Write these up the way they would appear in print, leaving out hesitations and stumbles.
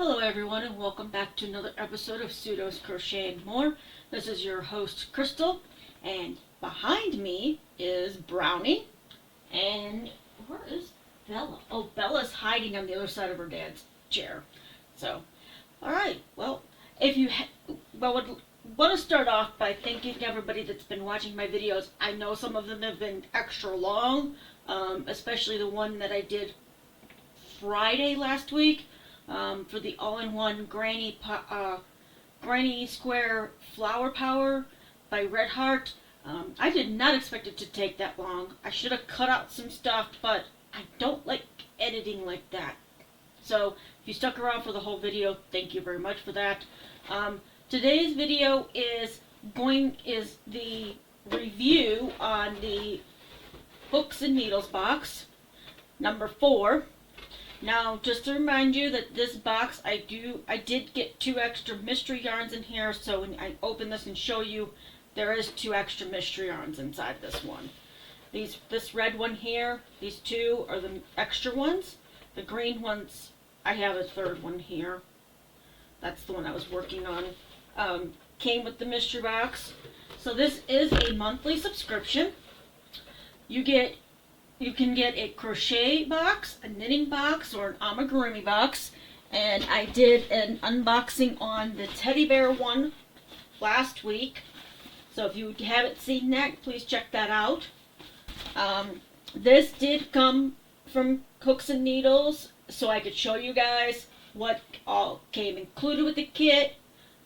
Hello everyone and welcome back to another episode of Pseudo's Crochet and More. This is your host Crystal, and behind me is Brownie, and where is Bella? Oh, Bella's hiding on the other side of her dad's chair. So, alright, well, if you would want to start off by thanking everybody that's been watching my videos. I know some of them have been extra long, especially the one that I did Friday last week. For the all-in-one Granny Square Flower Power by Red Heart. I did not expect it to take that long. I should have cut out some stuff, but I don't like editing like that. So if you stuck around for the whole video, thank you very much for that. Today's video is the review on the Hooks and Needles box, number 4. Now, just to remind you that this box, I did get 2 extra mystery yarns in here, so when I open this and show you, there is 2 extra mystery yarns inside this one. This red one here, these 2 are the extra ones. The green ones, I have a 3rd one here. That's the one I was working on. Came with the mystery box. So this is a monthly subscription. You can get a crochet box, a knitting box, or an amigurumi box. And I did an unboxing on the teddy bear one last week. So if you haven't seen that, please check that out. This did come from Hooks and Needles, so I could show you guys what all came included with the kit.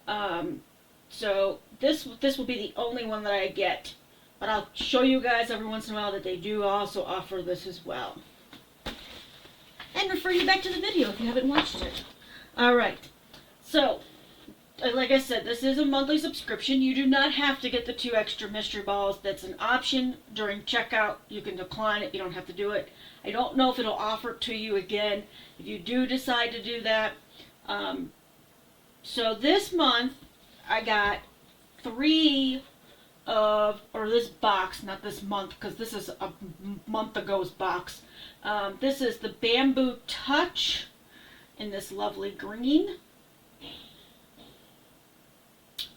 So this will be the only one that I get. But I'll show you guys every once in a while that they do also offer this as well. And refer you back to the video if you haven't watched it. Alright, so, like I said, this is a monthly subscription. You do not have to get the 2 extra mystery balls. That's an option during checkout. You can decline it. You don't have to do it. I don't know if it'll offer it to you again if you do decide to do that. So this month, I got 3 this box, not this month, because this is a month ago's box. This is the Bamboo Touch in this lovely green.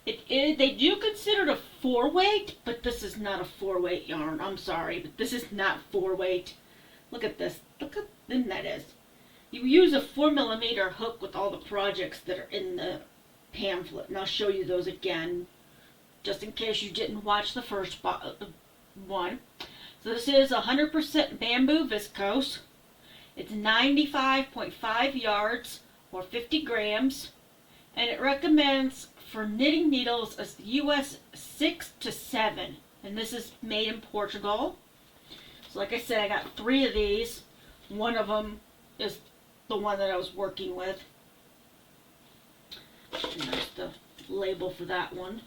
They do consider it a 4-weight, but this is not a 4-weight yarn. I'm sorry, but this is not 4-weight. Look at this. Look how thin that is. You use a 4mm hook with all the projects that are in the pamphlet, and I'll show you those again, just in case you didn't watch the first one. So this is 100% bamboo viscose. It's 95.5 yards or 50 grams. And it recommends for knitting needles a US 6 to 7. And this is made in Portugal. So like I said, I got 3 of these. One of them is the one that I was working with. And there's the label for that one.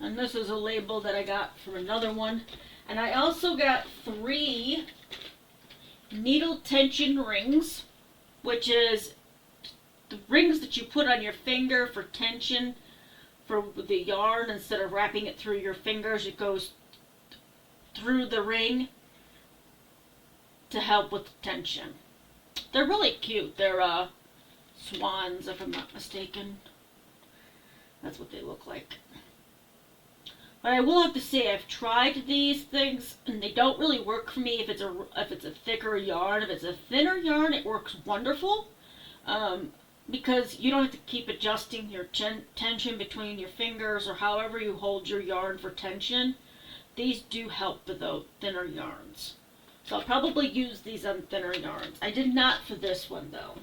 And this is a label that I got from another one. And I also got 3 needle tension rings, which is the rings that you put on your finger for tension for the yarn. Instead of wrapping it through your fingers, it goes through the ring to help with tension. They're really cute. They're swans, if I'm not mistaken. That's what they look like. But I will have to say, I've tried these things, and they don't really work for me if it's a thicker yarn. If it's a thinner yarn, it works wonderful, because you don't have to keep adjusting your tension between your fingers or however you hold your yarn for tension. These do help with those thinner yarns. So I'll probably use these on thinner yarns. I did not for this one, though.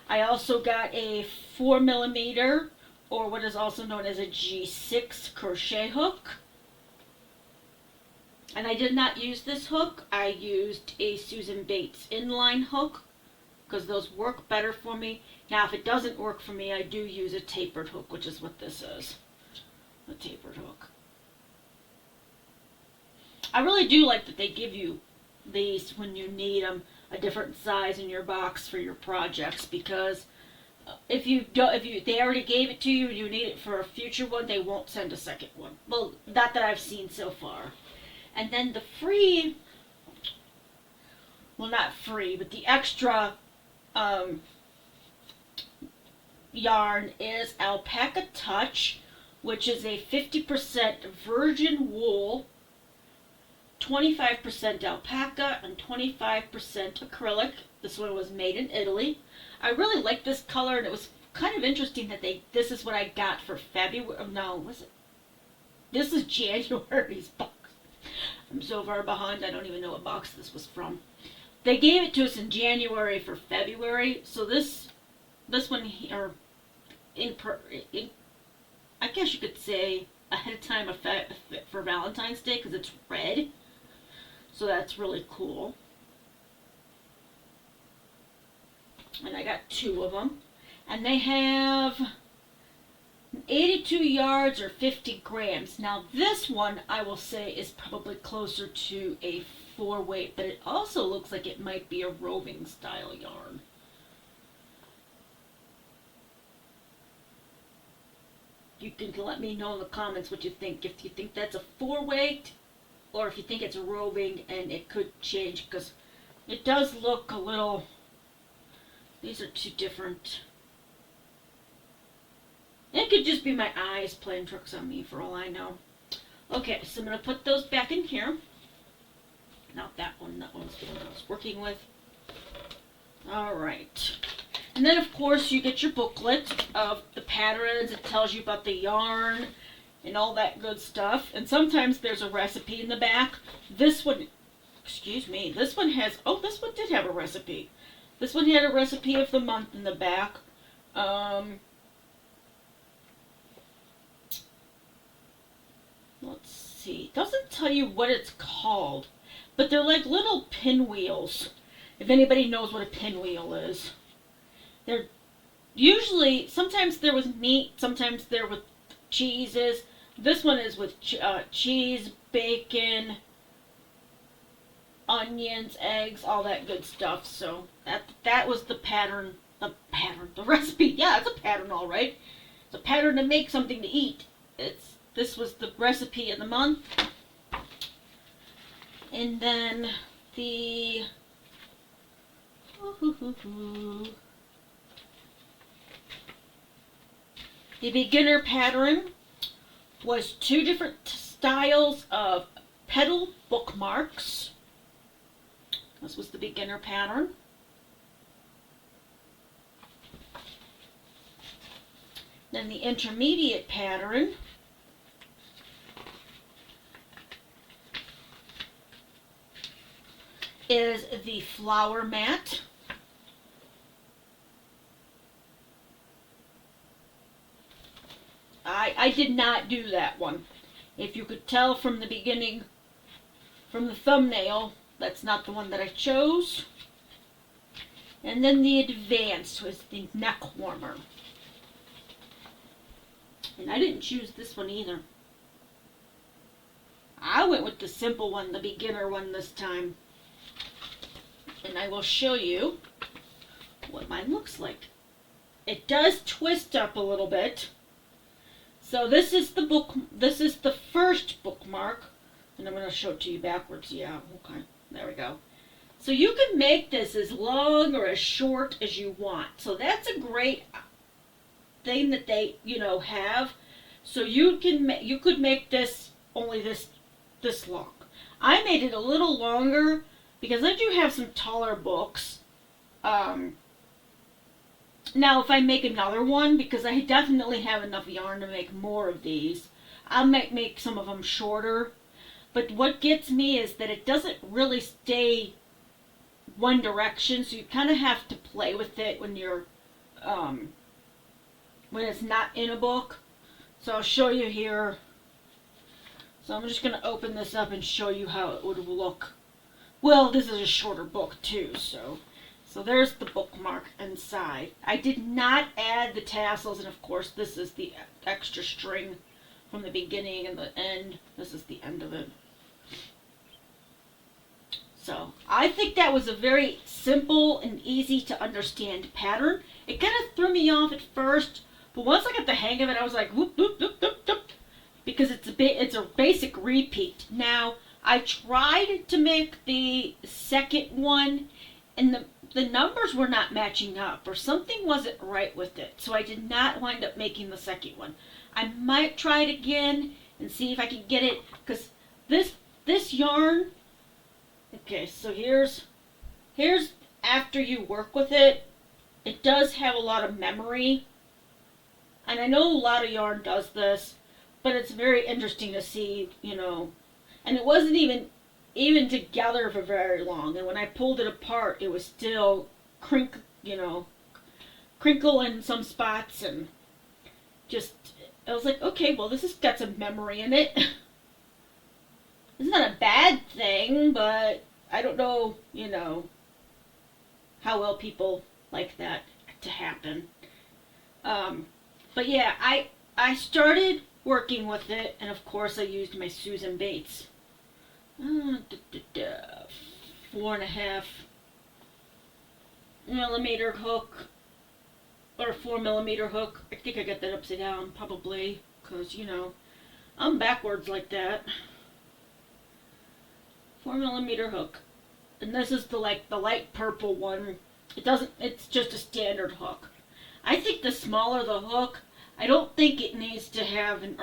I also got a 4mm, or what is also known as a G6 crochet hook. And I did not use this hook. I used a Susan Bates inline hook, because those work better for me. Now, if it doesn't work for me, I do use a tapered hook, which is what this is. A tapered hook. I really do like that they give you these when you need them, a different size in your box for your projects, because if they already gave it to you and you need it for a future one, they won't send a second one. Well, not that I've seen so far. And then the free, well, not free, but the extra yarn is Alpaca Touch, which is a 50% virgin wool, 25% alpaca, and 25% acrylic. This one was made in Italy. I really like this color, and it was kind of interesting that this is what I got for February. No, was it? This is January's box. I'm so far behind, I don't even know what box this was from. They gave it to us in January for February, so this one here, I guess you could say ahead of time for Valentine's Day, because it's red. So that's really cool. And I got 2 of them. And they have 82 yards or 50 grams. Now this one, I will say, is probably closer to a 4-weight, but it also looks like it might be a roving style yarn. You can let me know in the comments what you think. If you think that's a 4-weight, or if you think it's a roving and it could change, because it does look a little, these are 2 different. It could just be my eyes playing tricks on me for all I know. Okay, so I'm going to put those back in here. Not that one, that one's the one I was working with. Alright. And then of course you get your booklet of the patterns. It tells you about the yarn and all that good stuff. And sometimes there's a recipe in the back. This one, excuse me, this one has, oh, this one did have a recipe. This one had a recipe of the month in the back. Let's see. It doesn't tell you what it's called, but they're like little pinwheels. If anybody knows what a pinwheel is. They're usually, sometimes they're with meat, sometimes they're with cheeses. This one is with cheese, bacon, onions, eggs, all that good stuff. So that was the pattern, the recipe. Yeah, it's a pattern, all right. It's a pattern to make something to eat. This was the recipe of the month. And then the beginner pattern was 2 different styles of petal bookmarks. This was the beginner pattern. Then the intermediate pattern is the flower mat. I did not do that one. If you could tell from the beginning, from the thumbnail, that's not the one that I chose. And then the advanced was the neck warmer. And I didn't choose this one either. I went with the simple one, the beginner one this time. And I will show you what mine looks like. It does twist up a little bit. So this is the first bookmark, and I'm going to show it to you backwards. Yeah, okay, there we go. So you can make this as long or as short as you want. So that's a great thing that they, have. So you could make this only this long. I made it a little longer because I do have some taller books. Now, if I make another one, because I definitely have enough yarn to make more of these, I might make some of them shorter. But what gets me is that it doesn't really stay one direction, so you kind of have to play with it when you're, when it's not in a book. So I'll show you here. So I'm just going to open this up and show you how it would look. Well, this is a shorter book too, so there's the bookmark inside. I did not add the tassels, and of course this is the extra string from the beginning and the end. This is the end of it. So I think that was a very simple and easy to understand pattern. It kind of threw me off at first, but once I got the hang of it, I was like, whoop, whoop, whoop, whoop, whoop, because it's a basic repeat. Now, I tried to make the second one, and the numbers were not matching up or something wasn't right with it. So I did not wind up making the second one. I might try it again and see if I can get it, because this yarn, okay, so here's after you work with it, it does have a lot of memory. And I know a lot of yarn does this, but it's very interesting to see, you know, and it wasn't even together for very long. And when I pulled it apart, it was still crinkle in some spots, and just, I was like, okay, well, this has got some memory in it. It's not a bad thing, but I don't know, you know, how well people like that to happen. But yeah, I started working with it, and of course I used my Susan Bates 4.5 millimeter hook, or 4 millimeter hook. I think I got that upside down, probably, because, you know, I'm backwards like that. 4 millimeter hook, and this is the light purple one. It's just a standard hook. I think the smaller the hook, I don't think it needs to have an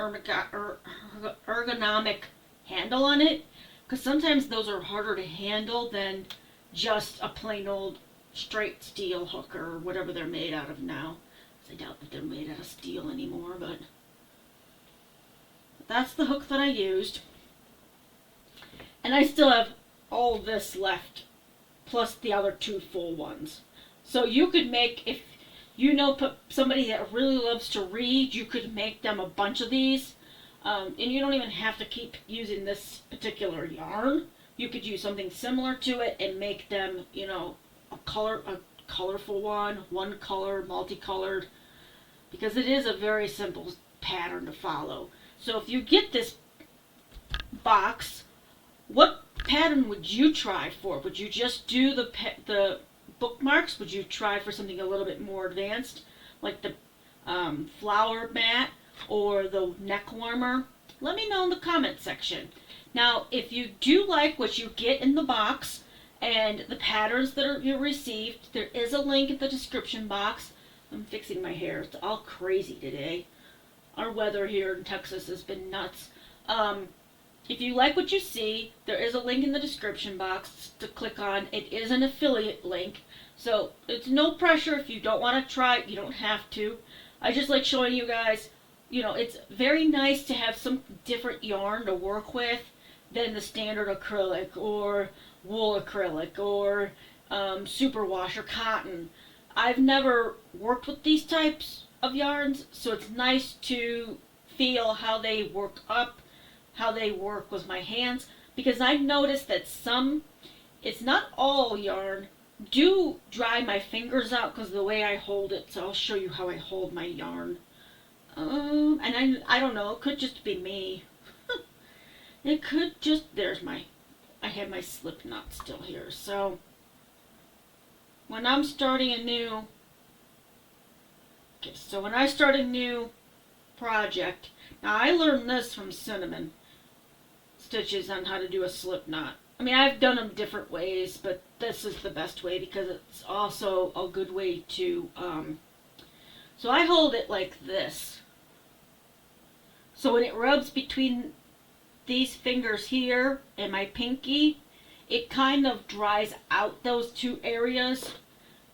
ergonomic handle on it, because sometimes those are harder to handle than just a plain old straight steel hook or whatever they're made out of now. I doubt that they're made out of steel anymore, but that's the hook that I used. And I still have all this left, plus the other 2 full ones. So you could make, if you know somebody that really loves to read, you could make them a bunch of these. And you don't even have to keep using this particular yarn. You could use something similar to it and make them, you know, a colorful one color, multicolored, because it is a very simple pattern to follow. So if you get this box, what pattern would you try for? Would you just do the bookmarks? Would you try for something a little bit more advanced, like the flower mat or the neck warmer? Let me know in the comment section. Now, if you do like what you get in the box and the patterns that you received, there is a link in the description box. I'm fixing my hair. It's all crazy today. Our weather here in Texas has been nuts. If you like what you see, there is a link in the description box to click on. It is an affiliate link, so it's no pressure. If you don't want to try it, you don't have to. I just like showing you guys, you know, it's very nice to have some different yarn to work with than the standard acrylic or wool acrylic or superwash or cotton. I've never worked with these types of yarns, so it's nice to feel how they work up, how they work with my hands, because I've noticed that it's not all yarn, do dry my fingers out because of the way I hold it. So I'll show you how I hold my yarn. And I don't know, it could just be me. It could just, I have my slip knot still here. So when I'm starting a new, when I start a new project, now I learned this from Cinnamon Stitches on how to do a slip knot. I mean, I've done them different ways, but this is the best way because it's also a good way to, so I hold it like this. So when it rubs between these fingers here and my pinky, it kind of dries out those two areas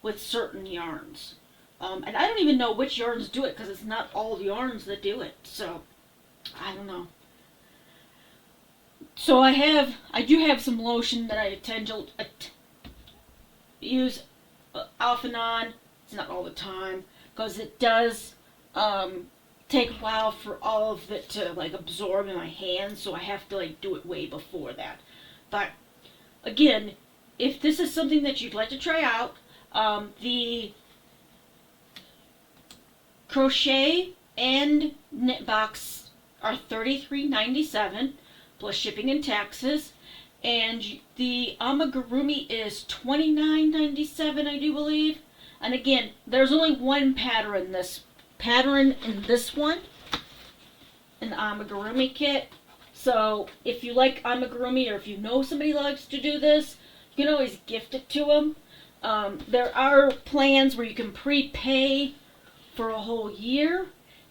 with certain yarns. And I don't even know which yarns do it because it's not all yarns that do it. So, I don't know. So I do have some lotion that I tend to use off and on. It's not all the time because it does take a while for all of it to like absorb in my hands. So I have to like do it way before that. But again, if this is something that you'd like to try out, the Crochet and knit box are $33.97 plus shipping and taxes, and the amigurumi is $29.97, I do believe. And again, there's only one pattern in this one, an amigurumi kit. So if you like amigurumi, or if you know somebody who likes to do this, you can always gift it to them. There are plans where you can prepay for a whole year,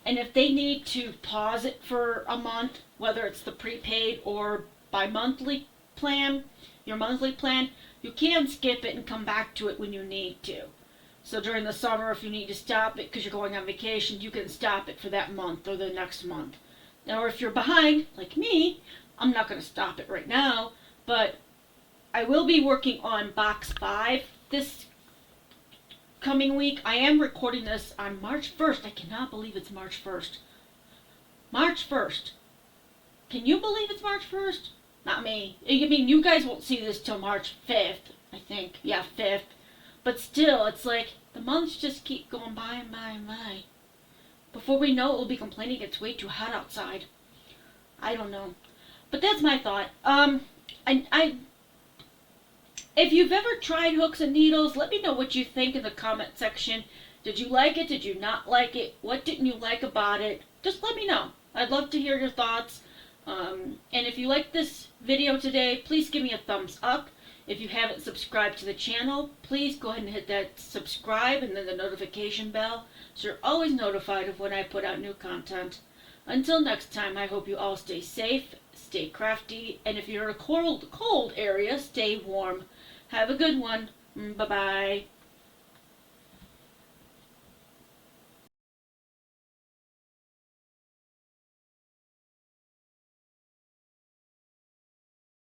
and if they need to pause it for a month, whether it's the prepaid or bi-monthly plan, your monthly plan, you can skip it and come back to it when you need to. So during the summer, if you need to stop it because you're going on vacation, you can stop it for that month or the next month. Or if you're behind, like me, I'm not going to stop it right now, but I will be working on box 5 this coming week. I am recording this on March 1st. I cannot believe it's March 1st. March 1st. Can you believe it's March 1st? Not me. I mean, you guys won't see this till March 5th, I think. Yeah, 5th. But still, it's like the months just keep going by and by and by. Before we know it, we'll be complaining it's way too hot outside. I don't know. But that's my thought. If you've ever tried hooks and needles, let me know what you think in the comment section. Did you like it? Did you not like it? What didn't you like about it? Just let me know. I'd love to hear your thoughts. And if you like this video today, please give me a thumbs up. If you haven't subscribed to the channel, please go ahead and hit that subscribe and then the notification bell so you're always notified of when I put out new content. Until next time, I hope you all stay safe, stay crafty, and if you're in a cold area, stay warm. Have a good one. Bye-bye.